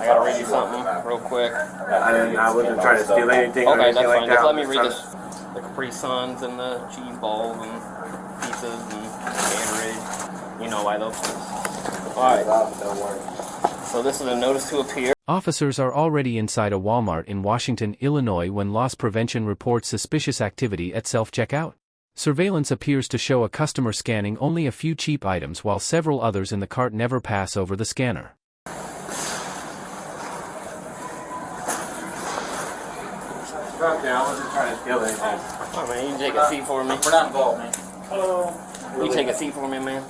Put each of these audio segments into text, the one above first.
I gotta read you something real quick. I wasn't trying to steal anything. Okay, that's like fine. that. Just let me read this. The Capri Suns and the cheese balls and pizzas and Gatorade. You know why those things. Alright. So this is a notice to appear. Officers are already inside a Walmart in Washington, Illinois when loss prevention reports suspicious activity at self-checkout. Surveillance appears to show a customer scanning only a few cheap items while several others in the cart never pass over the scanner. Okay, I wasn't trying to steal anything. Oh man, you can take a seat for me. We're not involved, man. Hello. You take a seat for me, man.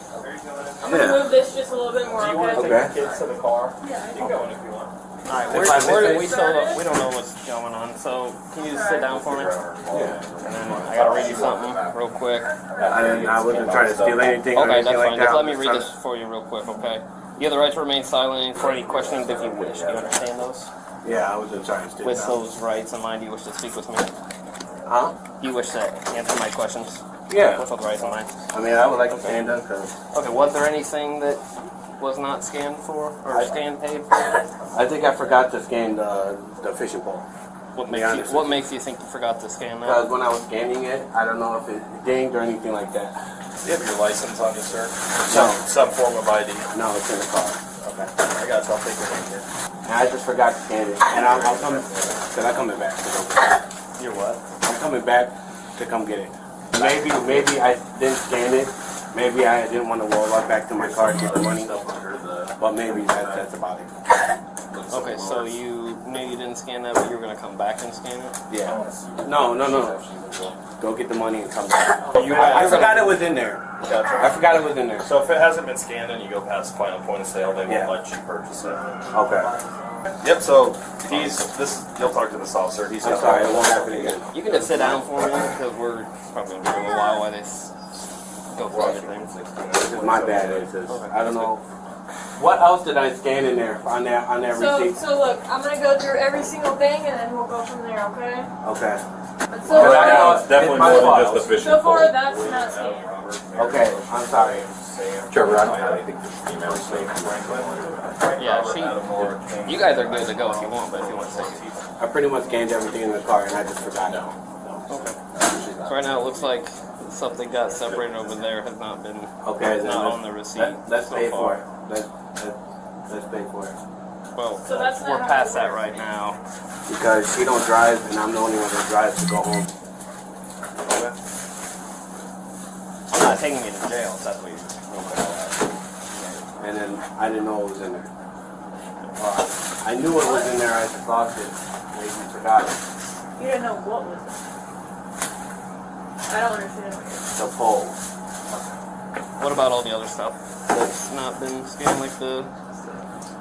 I'm gonna move this just a little bit more. Do you want to take the kids to the car? Yeah. You can go in if you want. Alright, we don't know what's going on, so can you just sit down for me? Yeah. And then I gotta read you something real quick. I wasn't trying to steal anything. Okay, that's like fine. that. Just let me read this for you real quick, okay? You have the right to remain silent for any questions if you wish. Do you understand those? Yeah, I wasn't trying to steal. With those rights in mind, do you wish to speak with me? Huh? Do you wish to answer my questions? Yeah. With those rights in mind? I mean, I would like to stand up because Okay, was there anything that was not scanned for, or scanned paid for? I think I forgot to scan the fishing pole. What makes you think you forgot to scan that? Because when I was scanning it, I don't know if it dinged or anything like that. Do you have your license on you, sir? No. Some form of ID. No, it's in the car. Okay. I got you. I'll take your name here. And I just forgot to scan it. And I'll come, because I'm coming back to go get it. You're what? I'm coming back to come get it. Maybe I didn't scan it. Maybe I didn't want to roll right back to my car and get the money. But maybe that's about it. Okay, so you knew you didn't scan that, but you were going to come back and scan it? Yeah. No. Go get the money and come back. I forgot it was in there. Gotcha. I forgot it was in there. So if it hasn't been scanned and you go past the final point of sale, they won't let you purchase it. Okay. Yep. So you'll talk to this officer. He's I'm sorry, it won't happen again. You can just sit down for me, because we're probably going to be a little while while they go through everything. This is my bad. I don't know. What else did I scan in there on that receipt? So look, I'm gonna go through every single thing and then we'll go from there, okay? Okay. But so far, it's definitely my more than fault. just the fishing so far pole. that's not scanned. Okay, I'm sorry. Trevor, I don't have anything to email you. Yeah, you guys are good to go if you want, but if you want to stay. I pretty much scanned everything in the car and I just forgot it. Okay. So right now it looks like something got separated over there has not been not on the receipt. Let's so pay far. for it. Let's pay for it. Well, So that's not we're how past it that works. right now. Because she don't drive and I'm the only one that drives to go home. I'm not taking you to jail, if that's what you're And then I didn't know it was in there. I knew it was in there, I just lost it. Maybe forgot it. You didn't know what was it. I don't understand. The pole. What about all the other stuff that's not been scanned, like the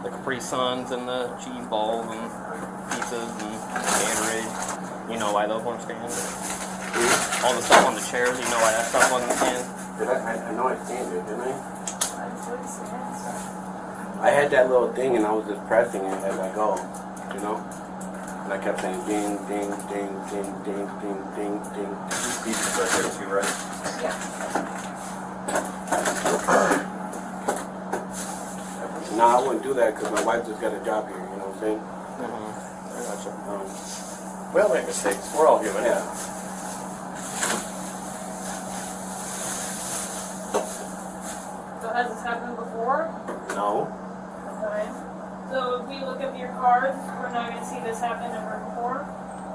Capri Suns and the cheese balls and pizzas and Gatorade? You know why those weren't scanned? All the stuff on the chairs, you know why that stuff wasn't scanned? Did I know I scanned it, didn't I? I had that little thing and I was just pressing it as I go, you know? And I kept saying ding, ding, ding, ding, ding, ding, ding, ding. These pieces right there too, right? No, I wouldn't do that because my wife just got a job here, you know what I'm saying? I gotcha. We all make mistakes. We're all human. Yeah. So has this happened before? No. Okay. So if we look up your cards, we're not going to see this happen ever before?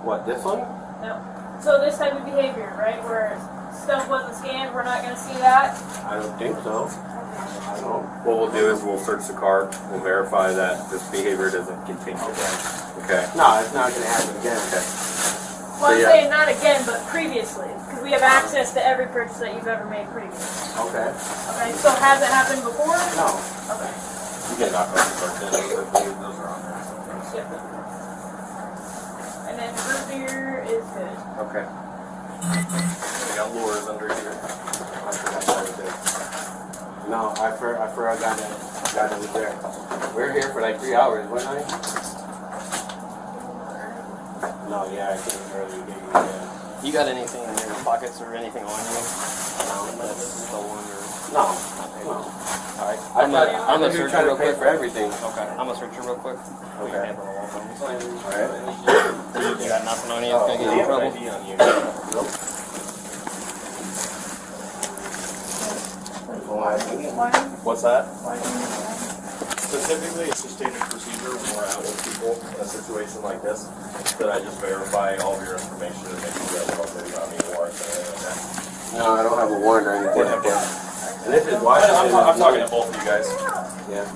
What, this one? No. So this type of behavior, right, where stuff wasn't scanned, we're not going to see that? I don't think so. I don't. What we'll do is we'll search the car. We'll verify that this behavior doesn't continue. Okay. No, it's not going to happen again. Okay. Well, I'm yeah. saying not again, but previously. Because we have access to every purchase that you've ever made previously. Okay. Okay, so has it happened before? No. Okay. You can knock on the car. Those are on there. Yep. And then root beer is good. Okay. We got lures under here. I forgot that was there. No, I forgot that it was there. We were here for like 3 hours, wasn't I? No, yeah, I couldn't really get you. You got anything in your pockets or anything on you? No. That's stolen or... No. Alright. I'm I'm gonna you're search trying real to pay quick. for everything. Okay. I'm gonna search it real quick. Okay. Alright. You got nothing on you that's gonna get you in trouble? Nope. What's that? Specifically, it's just standard procedure when we're out with people in a situation like this, that I just verify all of your information and make sure that nobody got any warrants or anything like that. No, I don't have a warrant or anything like that. And this is why I'm talking to both of you guys. Yeah.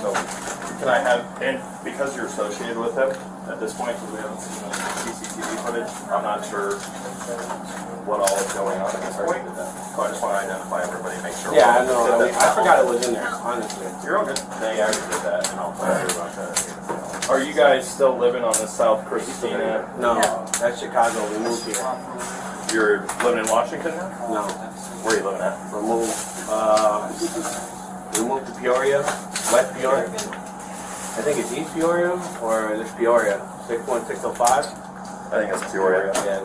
So, can I have, and because you're associated with him at this point, because we haven't seen the CCTV footage, I'm not sure what all is going on in this right now. So I just want to identify everybody, make sure. Yeah, I know. I forgot it was in there, honestly. You're all good. They already did that, and I'll tell you about that. Are you guys still living on the South Christina? No, that's Chicago. We moved here. You're living in Washington now? No, Where are you living at? we moved to Peoria, West Peoria. I think it's East Peoria or just Peoria, 61605. I think it's Peoria. Yeah.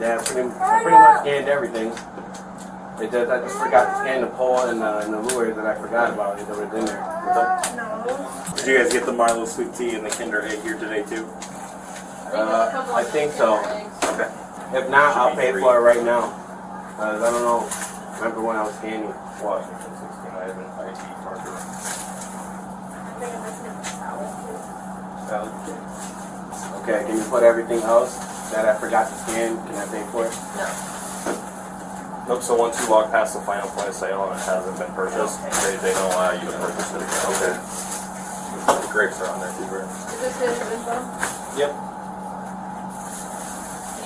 Yeah, pretty much scanned everything. It does. I just forgot to scan the pole and the lures that I forgot about. It was in there. No. Did you guys get the Milo sweet tea and the Kinder Egg here today too? I think so. Okay. If not, I'll pay for it right now. I don't know. Remember when I was scanning? Washington 16. I have an ID marker. Salad. Okay, can you put everything else that I forgot to scan? Can I pay for it? Nope, so once you walk past the final point of sale and it hasn't been purchased, they don't allow you to purchase it again. Okay. The grapes are on there too, right? Is this his info? Yep.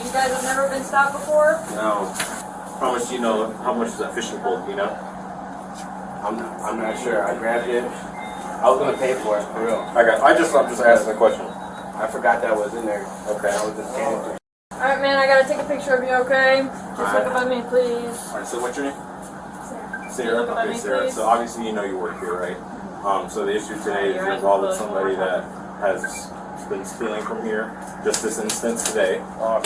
You guys have never been stopped before? No, How much do you know? How much is that fishing pole? Do you know? I'm not sure. I grabbed it. I was gonna pay for it for real. I'm just asking a question. I forgot that was in there. Okay. I was just scanning. Alright, man, I gotta take a picture of you, okay? Just Alright. look up at me, please. Alright, so what's your name? Sarah. Look up at Okay, me, Sarah. please. So obviously you know you work here, right? So the issue today is you're involved with somebody that has been stealing from here. Just this instance today,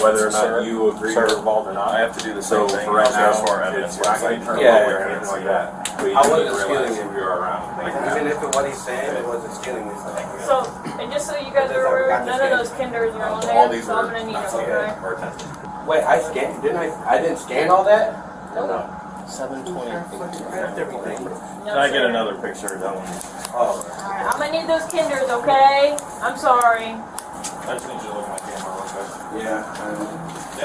whether or not you agree you're involved or not. I have to do the So same thing. for right now, As far evidence it's not going to website. turn Yeah. over or anything like that. But you I need wasn't to realize stealing who you're around. Even if it what he's saying, it wasn't stealing me. So, and just so you guys are aware, none of those Kinders are on All there, these so are I'm gonna need not them, okay. okay? Wait, I scanned? Didn't I didn't scan all that? Nope. 720. Everything. Can I get another picture of that one? Oh. Alright, I'm gonna need those Kinders, okay? I'm sorry. I just need you to look at my camera real quick. Yeah.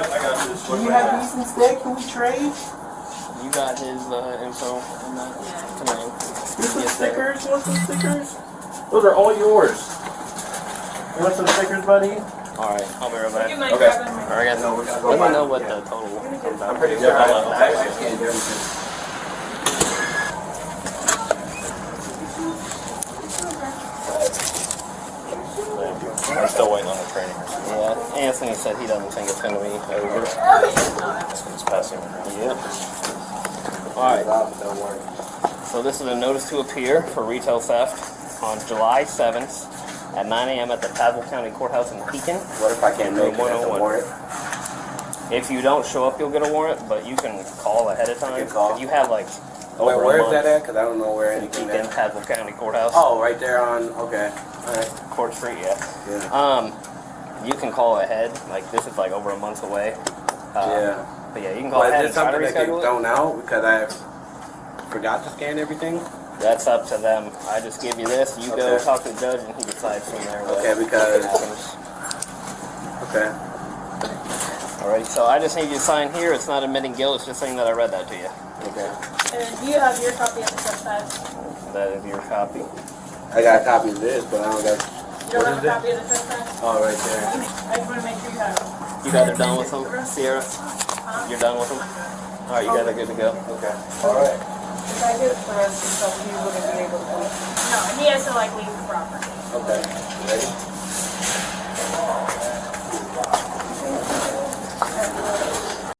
Yep, I got you. Just Do look you right have now. these instead? Can we trade? You got his info on that tonight. Here's some stickers. You want some stickers? Those are all yours. You want some stickers, buddy? Alright, I'll be right Do you back. mind Okay. grabbing me? Alright, guys. No, we gotta go Let me back. know what Yeah. the total comes out. I'm pretty Yeah, sure I'll- I scanned everything. I'm still waiting on the training. Yeah, Anthony said he doesn't think it's going to be over. It's passing around. Yep. Alright, Don't worry. so this is a notice to appear for retail theft on July 7th at 9 a.m. at the Tazewell County Courthouse in Pekin. What if I can't make it? That's a 101. warrant. If you don't show up, you'll get a warrant, but you can call ahead of time. You can call. You have like Oh, wait, over a where is month that at? Because I don't know where in anything Pekin, is. Tazewell County Courthouse. Oh, right there on, okay. Alright. Court Street, yeah. Yeah. You can call ahead. Like this is like over a month away. Yeah. But yeah, you can call But ahead is and it try to something that gets reschedule it. thrown out because I forgot to scan everything? That's up to them. I just give you this. You go Okay. talk to the judge, and he decides from there. what Okay, because- happens. Okay. All right. So I just need you to sign here. It's not admitting guilt. It's just saying that I read that to you. Okay. And do you have your copy of the trespass? That is your copy. I got a copy of this, but I don't got. You don't What have is a it? copy of the trespass? Oh, right there. I just want to make sure you have it. You guys are done with them, Sierra? You're done with them? All right. You guys are good to go. Okay. All right. If I get arrested, so he wouldn't be able to. No, and he has to like leave the property. Okay. Ready?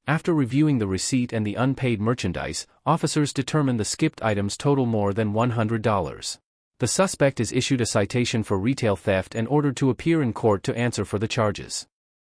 After reviewing the receipt and the unpaid merchandise, officers determined the skipped items total more than $100. The suspect is issued a citation for retail theft and ordered to appear in court to answer for the charges.